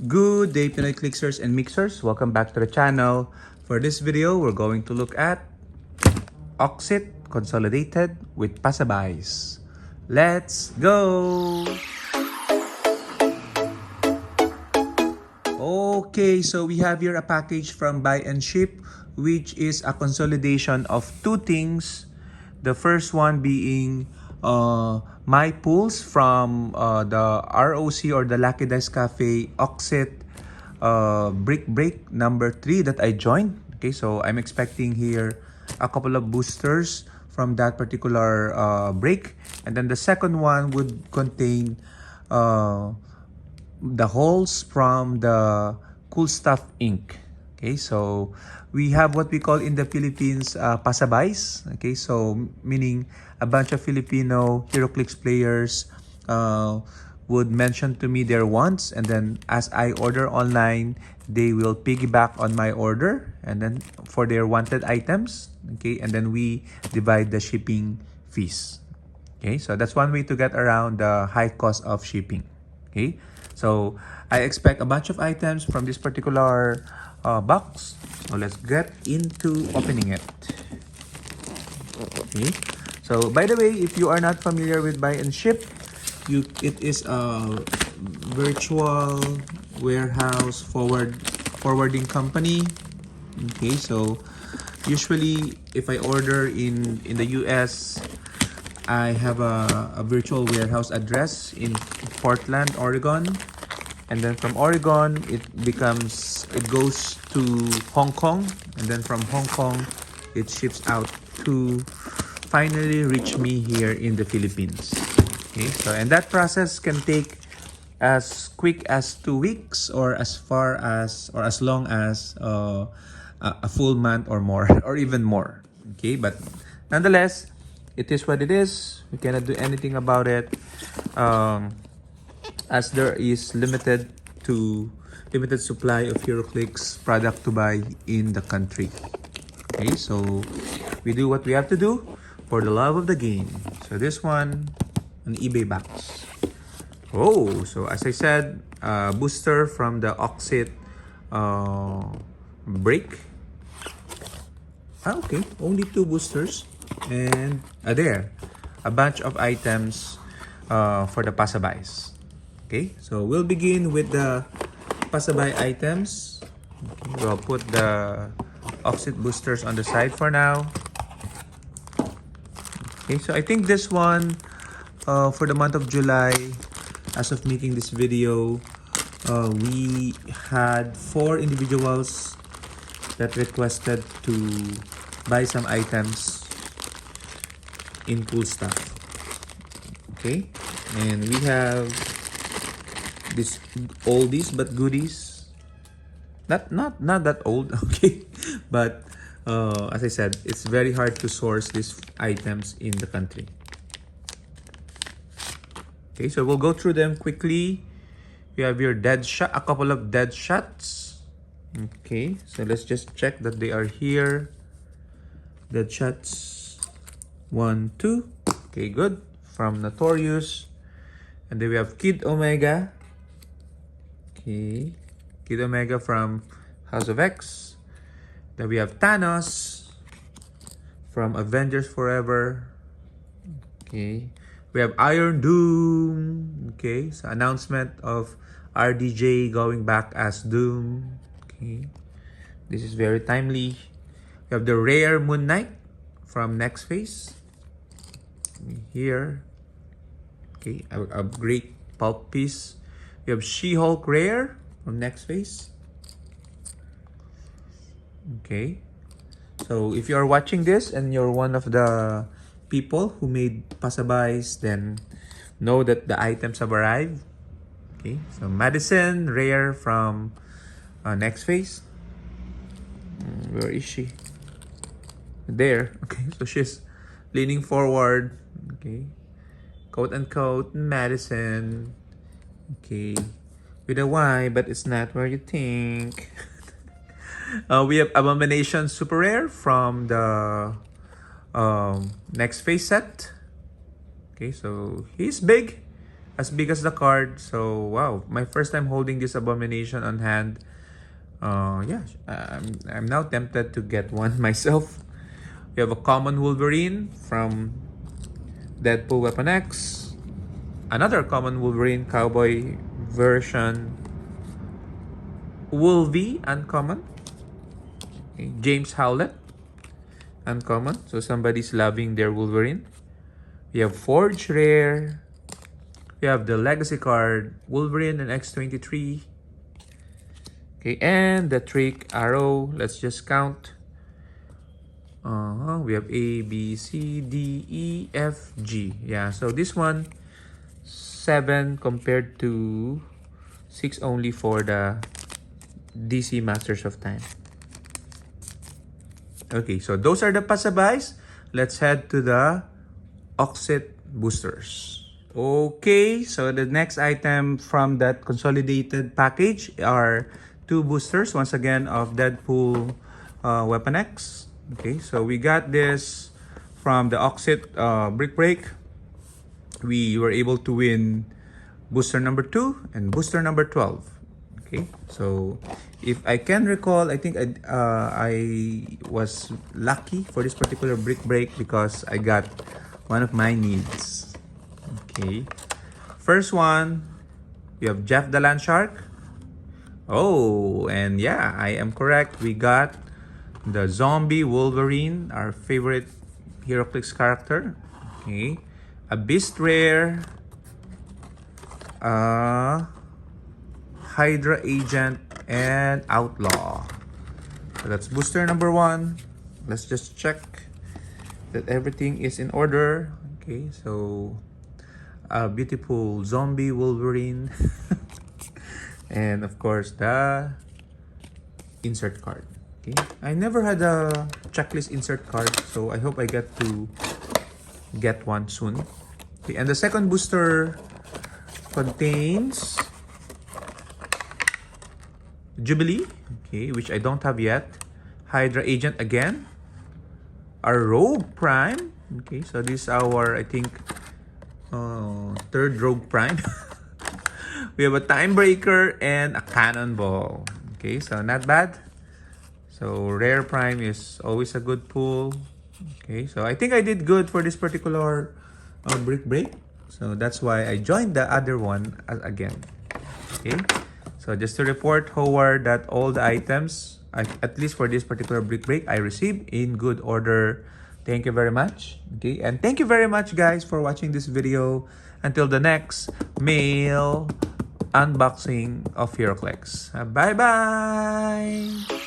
Good day, Pinoy Clicksers and Mixers. Welcome back to the channel. For this video, we're going to look at Auxxit consolidated with Pasabuys. Let's go! Okay, so we have here a package from Buy and Ship, which is a consolidation of two things. The first one being my pulls from the ROC or the Lucky Dice Cafe Auxxit Brick Break number 3 that I joined. Okay, so I'm expecting here a couple of boosters from that particular break. And then the second one would contain the holes from the Cool Stuff Inc. Okay, so we have what we call in the Philippines Pasabuys. Okay, so meaning a bunch of Filipino Heroclix players would mention to me their wants, and then as I order online, they will piggyback on my order and then for their wanted items. Okay, and then we divide the shipping fees. Okay, so that's one way to get around the high cost of shipping. Okay, so I expect a bunch of items from this particular box. So let's get into opening it. Okay, so by the way, if you are not familiar with Buy and Ship, it is a virtual warehouse forwarding company. Okay, so usually if I order in the US, I have a virtual warehouse address in Portland, Oregon. And then from Oregon, it goes to Hong Kong. And then from Hong Kong, it ships out to finally reach me here in the Philippines. Okay, so and that process can take as quick as 2 weeks or as long as a full month or more or even more. Okay, but nonetheless, it is what it is. We cannot do anything about it. As there is limited supply of Heroclix product to buy in the country. Okay, so we do what we have to do for the love of the game. So this one, an eBay box. Oh, so as I said, booster from the Auxxit break. Okay, only 2 boosters. And there, a bunch of items for the Pasabuys. Okay, so we'll begin with the Pasabay items. Okay, we'll put the Auxxit boosters on the side for now. Okay, so I think this one for the month of July, as of making this video, we had 4 individuals that requested to buy some items in Cool Stuff. Okay, and we have this oldies but goodies, not that old. Okay, but as I said, it's very hard to source these items in the country. Okay, so we'll go through them quickly. You have your dead shot, a couple of dead shots. Okay, so let's just check that they are here. Dead shots 1, 2. Okay, good. From Notorious. And then we have Kid Omega. Okay, Kid Omega from House of X. Then we have Thanos from Avengers Forever. Okay, we have Iron Doom. Okay, so announcement of RDJ going back as Doom. Okay, this is very timely. We have the rare Moon Knight from Next Phase. Here, okay, a great pulp piece. We have She-Hulk rare from Next Phase. Okay, so if you are watching this and you're one of the people who made Pasabuys, then know that the items have arrived. Okay, so Madison rare from Next Phase. Where is she? There. Okay, so she's leaning forward. Okay, quote unquote Madison. Okay, with a Y, but it's not where you think. We have Abomination Super Rare from the Next Phase set. Okay, so he's big. as big as the card. So wow, my first time holding this abomination on hand. Yeah, I'm now tempted to get one myself. We have a common Wolverine from Deadpool Weapon X. Another common Wolverine cowboy version. Wolvie, uncommon. Okay. James Howlett, uncommon. So somebody's loving their Wolverine. We have Forge Rare. We have the Legacy card, Wolverine and X-23. Okay, and the Trick Arrow. Let's just count. We have A, B, C, D, E, F, G. Yeah, so this one, 7 compared to 6 only for the DC Masters of Time. Okay, so those are the Pasabuys. Let's head to the Auxxit boosters. Okay, so the next item from that consolidated package are 2 boosters, once again, of Deadpool Weapon X. Okay, so we got this from the Auxxit Brick Break. We were able to win booster number 2 and booster number 12. Okay, so if I can recall, I think I was lucky for this particular Brick Break because I got one of my needs. Okay, first one, we have Jeff the Land Shark. Oh, and yeah, I am correct. We got the Zombie Wolverine, our favorite Heroclix character. Okay, a Beast Rare, Hydra Agent, and Outlaw. So that's booster number 1. Let's just check that everything is in order. Okay, so a beautiful Zombie Wolverine. And of course, the insert card. Okay, I never had a checklist insert card, so I hope I get to get one soon. Okay, and the second booster contains Jubilee, okay, which I don't have yet. Hydra Agent again. Our Rogue Prime. Okay, so this is our, I think, third Rogue Prime. We have a Time Breaker and a Cannonball. Okay, so not bad. So Rare Prime is always a good pull. Okay, so I think I did good for this particular Brick Break. So that's why I joined the other one again. Okay, so just to report, Howard, that all the items, at least for this particular Brick Break, I received in good order. Thank you very much. Okay, and thank you very much, guys, for watching this video. Until the next mail unboxing of Heroclix. Bye-bye!